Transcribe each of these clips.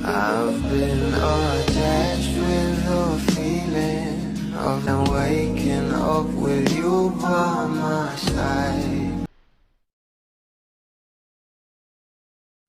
I've been attached with the feeling of now waking up with you by my side.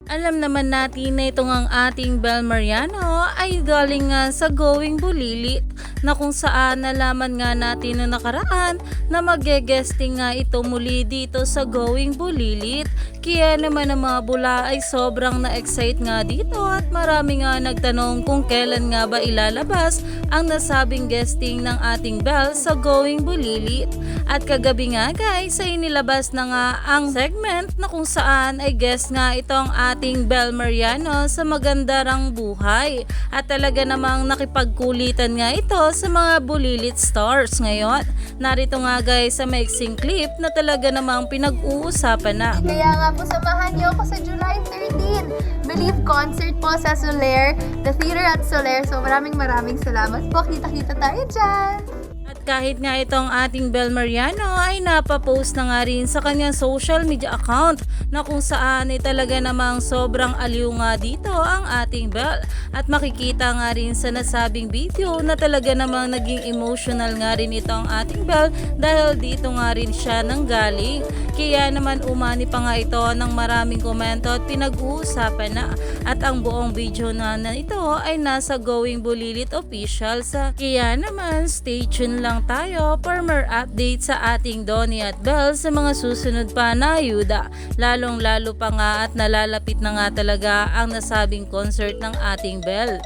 Alam naman natin na itong ang ating Bel Mariano ay galing nga sa Going Bulilit, na kung saan nalaman nga natin na nakaraan na mag-guesting nga ito muli dito sa Going Bulilit. Kaya naman ang mga bula ay sobrang na-excite nga dito at marami nga nagtanong kung kailan nga ba ilalabas ang nasabing guesting ng ating Bel sa Going Bulilit. At kagabi nga guys ay inilabas na nga ang segment na kung saan ay guest nga itong ating Bel Mariano sa Magandarang Buhay. At talaga namang nakipagkulitan nga ito sa mga Bulilit stars ngayon. Narito nga guys sa maiksing clip na talaga namang pinag-uusapan na. Kaya nga po samahan niyo ako sa July 13. Believe concert po sa Soler, the theater at Soler. So maraming salamat po. Kita-kita tayo dyan! At kahit nga itong ating Bel Mariano ay napapost na nga rin sa kanyang social media account na kung saan ay talaga namang sobrang aliw nga dito ang ating Bel. At makikita nga rin sa nasabing video na talaga namang naging emotional nga rin itong ating Bel dahil dito nga rin siya nanggaling. Kaya naman umani pa nga ito ng maraming komento at pinag-uusapan na. At ang buong video na ito ay nasa Going Bulilit official sa. Kaya naman stay tuned lang tayo for more update sa ating Donnie at Bel sa mga susunod pa na ayuda. Lalong lalo pa nga at nalalapit na nga talaga ang nasabing concert ng ating Bel.